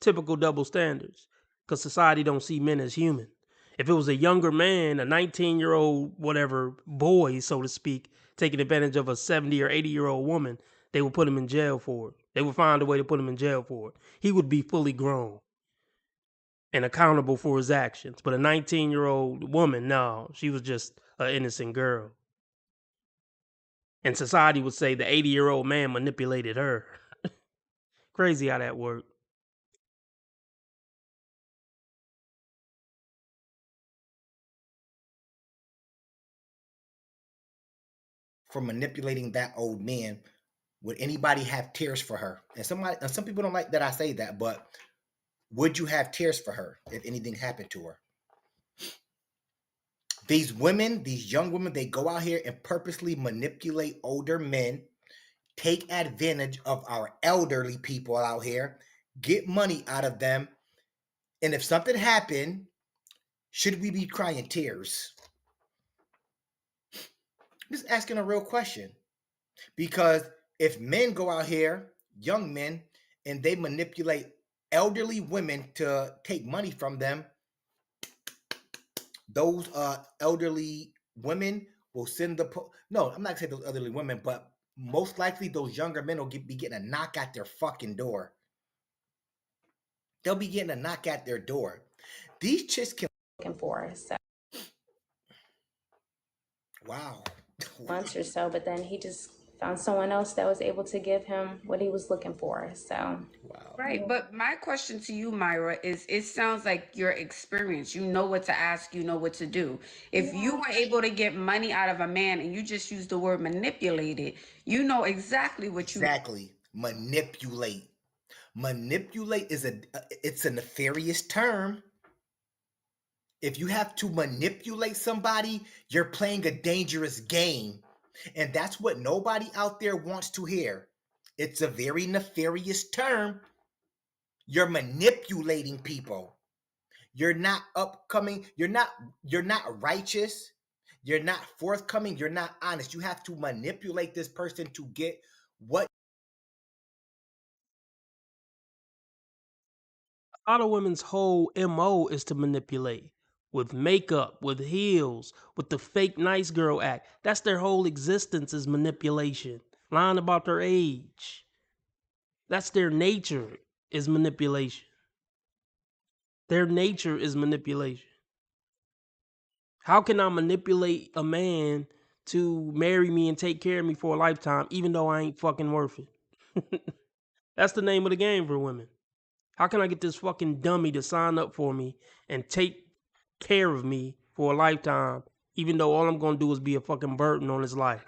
Typical double standards, because society don't see men as human. If it was a younger man, a 19-year-old, whatever, boy, so to speak, taking advantage of a 70 or 80-year-old woman, they would put him in jail for it. They would find a way to put him in jail for it. He would be fully grown and accountable for his actions. But a 19-year-old woman, no, she was just an innocent girl. And society would say the 80-year-old man manipulated her. Crazy how that worked. for manipulating that old man, would anybody have tears for her? And some people don't like that I say that, but would you have tears for her if anything happened to her? These women, these young women, they go out here and purposely manipulate older men, take advantage of our elderly people out here, get money out of them. And if something happened, should we be crying tears? I'm just asking a real question. Because if men go out here, young men, and they manipulate elderly women to take money from them, those elderly women will send no, I'm not saying those elderly women, but most likely those younger men will be getting a knock at their fucking door. They'll be getting a knock at their door. These chicks can looking for. So wow. months or so, but then he just found someone else that was able to give him what he was looking for. So Right, but my question to you, Myra, is it sounds like your experience. You know what to ask, you know what to do. If you were able to get money out of a man and you just use the word manipulated, you know exactly what you exactly manipulate. Manipulate is it's a nefarious term. If you have to manipulate somebody, you're playing a dangerous game. And that's what nobody out there wants to hear. It's a very nefarious term. You're manipulating people. You're not upcoming. You're not righteous. You're not forthcoming. You're not honest. You have to manipulate this person to get what. A lot of women's whole MO is to manipulate with makeup, with heels, with the fake nice girl act. That's their whole existence is manipulation. Lying about their age. That's their nature is manipulation. Their nature is manipulation. How can I manipulate a man to marry me and take care of me for a lifetime even though I ain't fucking worth it? That's the name of the game for women. How can I get this fucking dummy to sign up for me and take care of me for a lifetime, even though all I'm going to do is be a fucking burden on his life?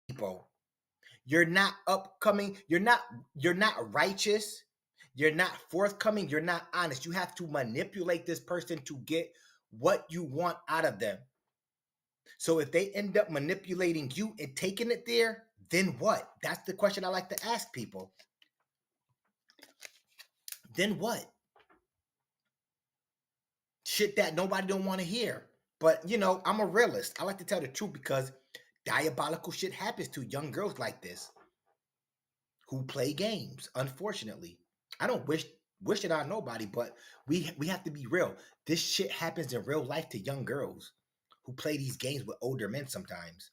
People, you're not upcoming. You're not righteous. You're not forthcoming. You're not honest. You have to manipulate this person to get what you want out of them. So if they end up manipulating you and taking it there, then what? That's the question I like to ask people. Then what? Shit that nobody don't want to hear. But, you know, I'm a realist. I like to tell the truth because diabolical shit happens to young girls like this who play games, unfortunately. I don't wish it on nobody, but we have to be real. This shit happens in real life to young girls who play these games with older men sometimes.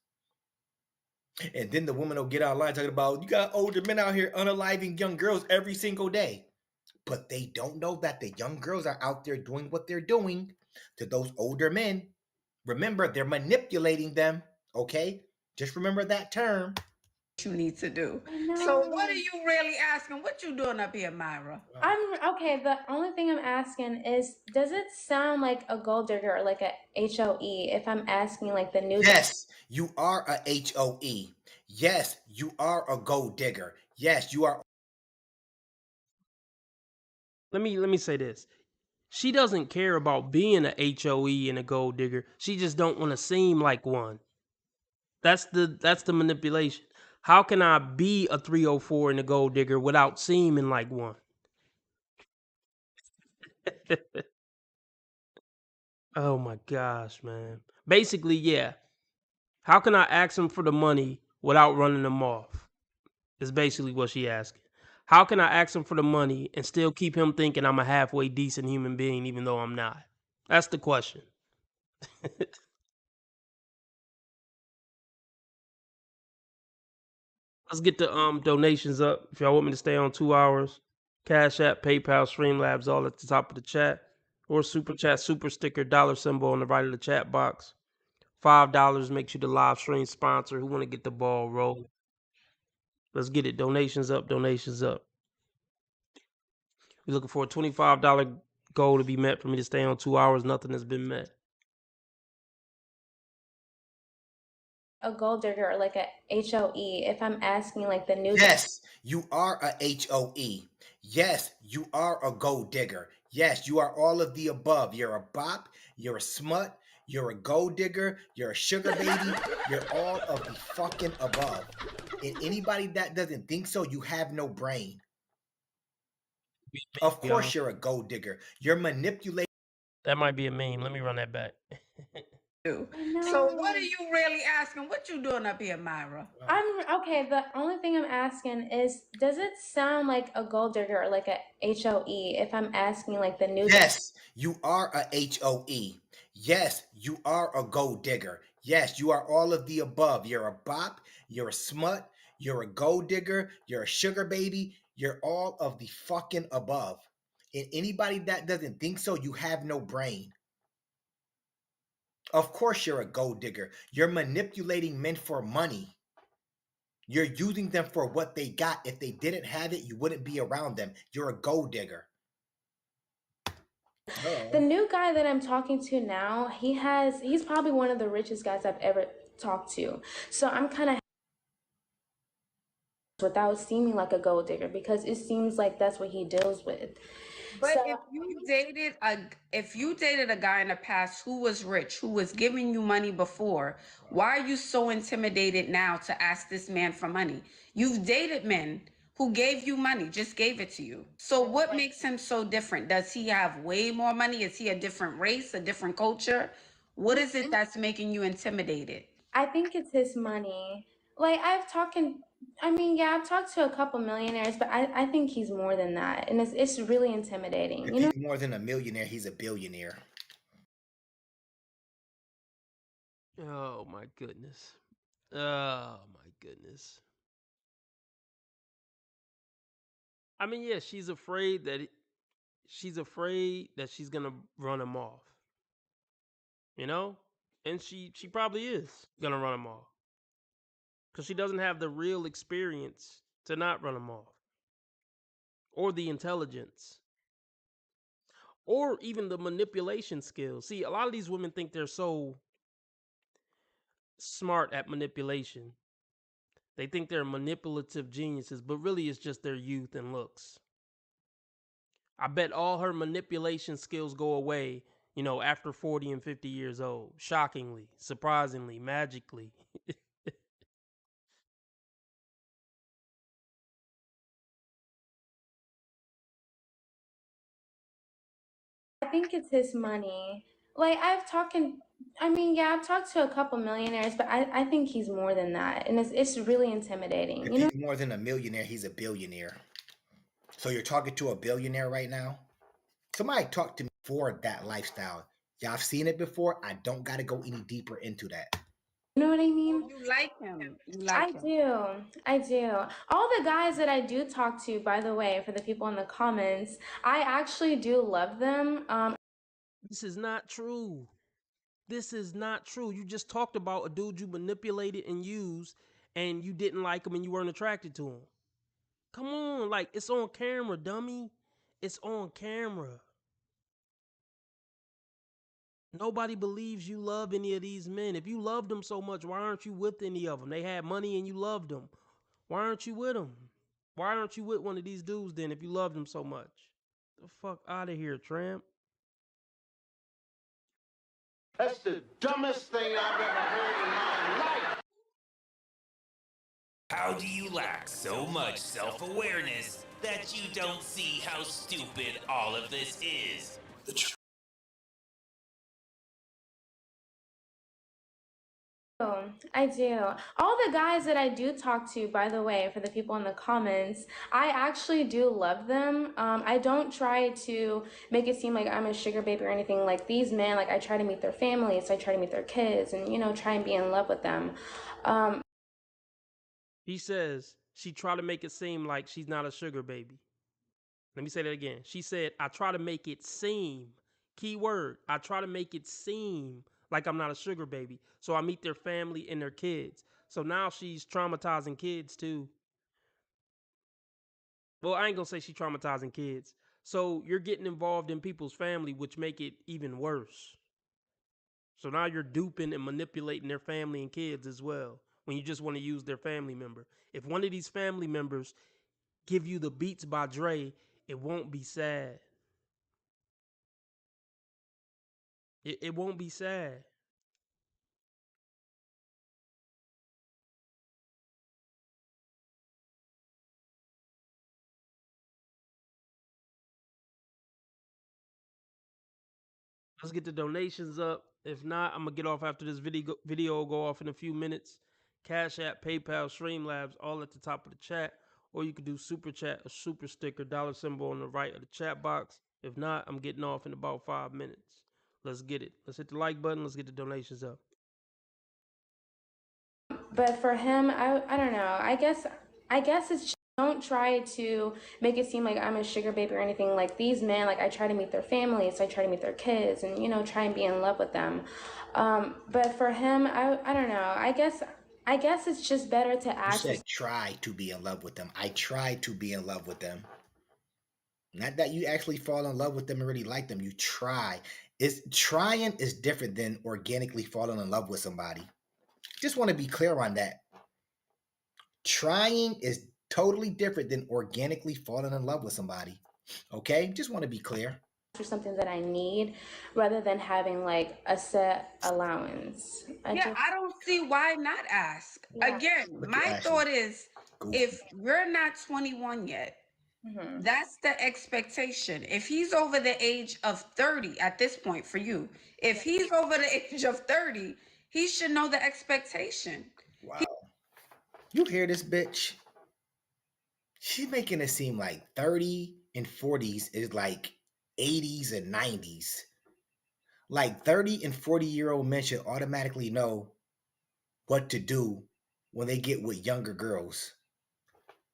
And then the woman will get online talking about, you got older men out here unaliving young girls every single day. But they don't know that the young girls are out there doing what they're doing to those older men. Remember, they're manipulating them, okay? Just remember that term. you need to do. So what are you really asking? What you doing up here, Myra? I'm okay. The only thing I'm asking is, does it sound like a gold digger or like a HOE if I'm asking like the new? Yes, you are a HOE. Yes, you are a gold digger. Yes, you are. Let me say this. She doesn't care about being a HOE and a gold digger. She just don't want to seem like one. That's the manipulation. How can I be a 304 and a gold digger without seeming like one? Oh my gosh, man. Basically, yeah. How can I ask him for the money without running him off? Is basically what she asking. How can I ask him for the money and still keep him thinking I'm a halfway decent human being even though I'm not? That's the question. Let's get the donations up. If y'all want me to stay on 2 hours, Cash App, PayPal, Streamlabs, all at the top of the chat. Or Super Chat, Super Sticker, dollar symbol on the right of the chat box. $5 makes you the live stream sponsor. Who want to get the ball rolling? Let's get it. Donations up, donations up. We're looking for a $25 goal to be met for me to stay on 2 hours. Nothing has been met. A gold digger or like a HOE if I'm asking like the new? Yes, you are a HOE. Yes, you are a gold digger. Yes, you are all of the above. You're a bop, you're a smut, you're a gold digger, you're a sugar baby, you're all of the fucking above. And anybody that doesn't think so, you have no brain. Of course you're a gold digger. You're manipulating. That might be a meme. Let me run that back. do. I So what know. are you really asking? What you doing up here, Myra? I'm okay. The only thing I'm asking is, does it sound like a gold digger or like a HOE? If I'm asking like the new. Yes, you are a HOE. Yes, you are a gold digger. Yes, you are all of the above. You're a bop, you're a smut, you're a gold digger, you're a sugar baby, you're all of the fucking above. And anybody that doesn't think so, you have no brain. Of course, you're a gold digger. You're manipulating men for money. You're using them for what they got. If they didn't have it, you wouldn't be around them. You're a gold digger. The new guy that I'm talking to now, he's probably one of the richest guys I've ever talked to. So I'm kind of without seeming like a gold digger because it seems like that's what he deals with. But So, if you dated a guy in the past who was rich, who was giving you money before, why are you so intimidated now to ask this man for money? You've dated men who gave you money, just gave it to you. So what makes him so different? Does he have way more money? Is he a different race, a different culture? What is it that's making you intimidated? I think it's his money. Like I've talked to a couple millionaires, but I think he's more than that, and it's really intimidating. If You know, he's more than a millionaire, he's a billionaire. Oh my goodness. Oh my goodness. I mean, yeah, she's afraid that she's gonna run him off. You know, and she probably is gonna run him off because she doesn't have the real experience to not run him off, or the intelligence, or even the manipulation skills. See, a lot of these women think they're so smart at manipulation. They think they're manipulative geniuses, but really it's just their youth and looks. I bet all her manipulation skills go away, after 40 and 50 years old. Shockingly, surprisingly, magically. I think it's his money. Like I've talked to a couple millionaires, but I think he's more than that, and it's really intimidating. If You know, he's more than a millionaire, he's a billionaire. So you're talking to a billionaire right now? Somebody talked to me for that lifestyle. Y'all have seen it before. I don't got to go any deeper into that. you know what I mean? You like him. I do. I do. All the guys that I do talk to, by the way, for the people in the comments, I actually do love them. This is not true. This is not true. You just talked about a dude you manipulated and used, and you didn't like him and you weren't attracted to him. Come on, like, it's on camera, dummy. It's on camera. Nobody believes you love any of these men. If you loved them so much, why aren't you with any of them? They had money and you loved them. Why aren't you with them? Why aren't you with one of these dudes then if you loved them so much? The fuck out of here, tramp. That's the dumbest thing I've ever heard in my life. How do you lack so much self-awareness that you don't see how stupid all of this is? I do. All the guys that I do talk to, by the way, for the people in the comments, I actually do love them. I don't try to make it seem like I'm a sugar baby or anything. Like these men, like I try to meet their families, I try to meet their kids, and try and be in love with them. He says she tried to make it seem like she's not a sugar baby. Let me say that again. She said, I try to make it seem, key word, I try to make it seem like I'm not a sugar baby. So I meet their family and their kids. So now she's traumatizing kids too. Well, I ain't gonna say she's traumatizing kids. So you're getting involved in people's family, which make it even worse. So now you're duping and manipulating their family and kids as well when you just want to use their family member. If one of these family members give you the Beats by Dre, it won't be sad. It won't be sad. Let's get the donations up If not, I'm gonna get off after this video will go off in a few minutes. Cash App, PayPal, Streamlabs, all at the top of the chat. Or you can do super chat, a super sticker, $ symbol on the right of the chat box. If not, I'm getting off in about 5 minutes. Let's get it. Let's hit the like button. Let's get the donations up. But for him, I don't know. I guess it's just, don't try to make it seem like I'm a sugar baby or anything. Like these men, like I try to meet their families, I try to meet their kids, and you know, try and be in love with them. But for him, I don't know. I guess it's just better to ask. You said try to be in love with them. I try to be in love with them. Not that you actually fall in love with them and really like them. You try. Trying is different than organically falling in love with somebody. Just want to be clear on that. Trying is totally different than organically falling in love with somebody. Okay? Just want to be clear. For something that I need rather than having like a set allowance. I don't see why not ask. Again, my thought is if we're not 21 yet, that's the expectation. If he's over the age of 30 at this point for you, if he's over the age of 30, he should know the expectation. Wow. You hear this bitch? She's making it seem like 30 and 40s is like 80s and 90s. Like 30 and 40-year-old men should automatically know what to do when they get with younger girls,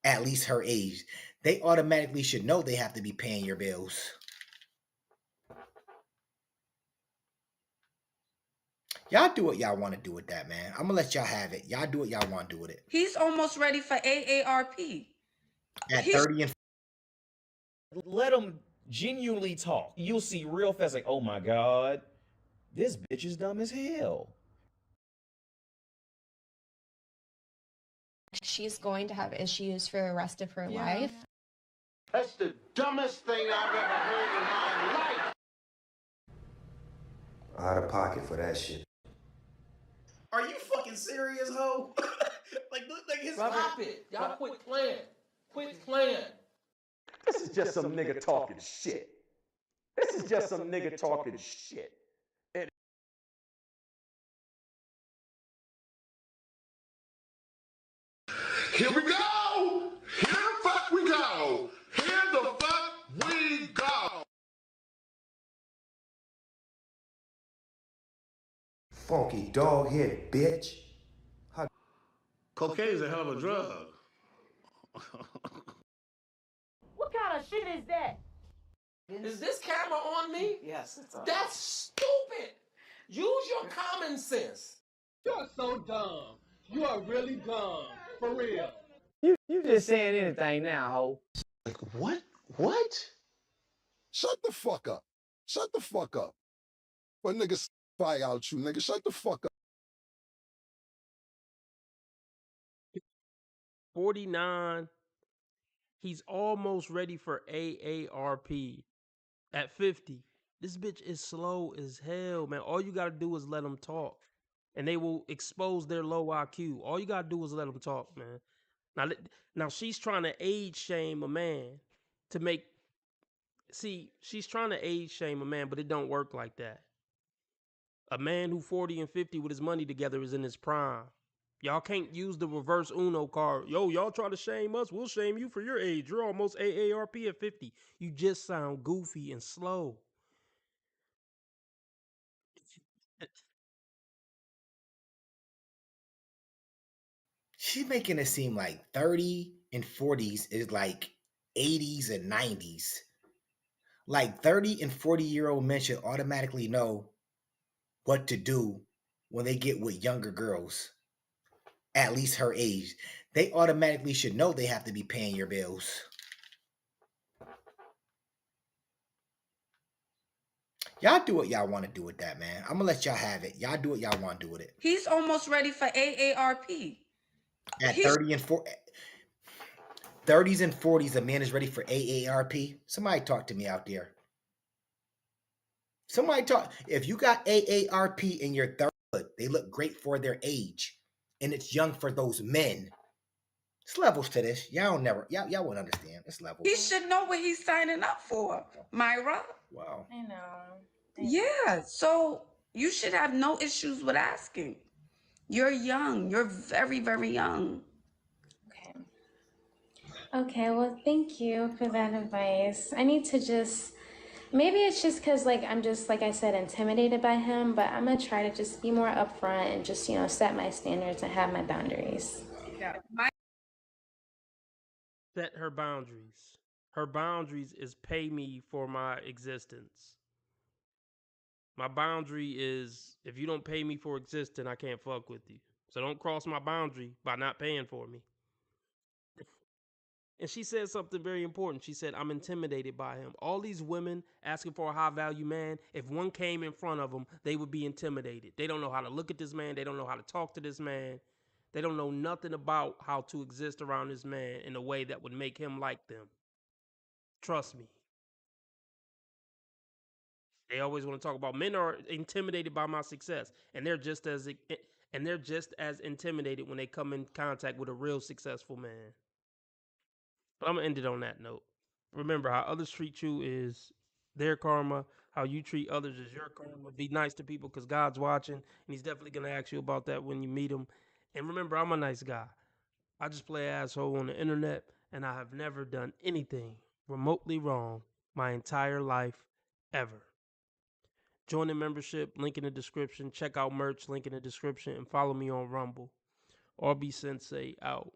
at least her age. They automatically should know they have to be paying your bills. Y'all do what y'all want to do with that, man. I'm gonna let y'all have it. Y'all do what y'all want to do with it. He's almost ready for AARP. At 30 and let him genuinely talk. You'll see real fast like, oh my God, this bitch is dumb as hell. She's going to have issues for the rest of her life. That's the dumbest thing I've ever heard in my life. Out of pocket for that shit. Are you fucking serious, ho? like his Stop it. Y'all quit playing. Quit playing. This is just some nigga talking shit. This is just some nigga talking shit. Here we go! Here the fuck we go! Here the fuck we go! Funky dog head bitch. Cocaine is a hell of a drug. What kind of shit is that? Is this camera on me? Yes, it's on. That's stupid. Use your common sense. You're so dumb. You are really dumb. For real. You just saying anything now, ho. Like, what? What? Shut the fuck up. Shut the fuck up. What niggas spy out you, nigga? Shut the fuck up. 49. He's almost ready for AARP. At 50. This bitch is slow as hell, man. All you gotta do is let them talk. And they will expose their low IQ. All you gotta do is let them talk, man. Now she's trying to age shame a man to make... See, she's trying to age shame a man, but it don't work like that. A man who 40 and 50 with his money together is in his prime. Y'all can't use the reverse Uno card. Yo, y'all try to shame us, we'll shame you for your age. You're almost AARP at 50. You just sound goofy and slow. She's making it seem like 30 and 40s is like 80s and 90s. Like 30 and 40-year-old men should automatically know what to do when they get with younger girls, at least her age. They automatically should know they have to be paying your bills. Y'all do what y'all want to do with that, man. I'm gonna let y'all have it. Y'all do what y'all want to do with it. He's almost ready for AARP. At 30 and 40, 30s and 40s, a man is ready for AARP. Somebody talk to me out there. Somebody talk. If you got AARP in your 30s, they look great for their age, and it's young for those men. It's levels to this. Y'all won't understand. It's levels. He should know what he's signing up for, Myra. Wow. I know. Yeah. So You should have no issues with asking. You're young. You're very, very young. Okay, well, thank you for that advice. I need to just, maybe it's just because, like, I'm just, like I said, intimidated by him, but I'm going to try to just be more upfront and just, you know, set my standards and have my boundaries. Yeah. Set her boundaries. Her boundaries is pay me for my existence. My boundary is if you don't pay me for existing, I can't fuck with you. So don't cross my boundary by not paying for me. And she said something very important. She said, I'm intimidated by him. All these women asking for a high value man, if one came in front of them, they would be intimidated. They don't know how to look at this man. They don't know how to talk to this man. They don't know nothing about how to exist around this man in a way that would make him like them. Trust me. They always want to talk about men are intimidated by my success, and they're just as intimidated when they come in contact with a real successful man. But I'm gonna end it on that note. Remember, how others treat you is their karma. How you treat others is your karma. Be nice to people because God's watching, and He's definitely gonna ask you about that when you meet Him. And remember, I'm a nice guy. I just play asshole on the internet, and I have never done anything remotely wrong my entire life ever. Join the membership, link in the description. Check out merch, link in the description, and follow me on Rumble. RB Sensei out.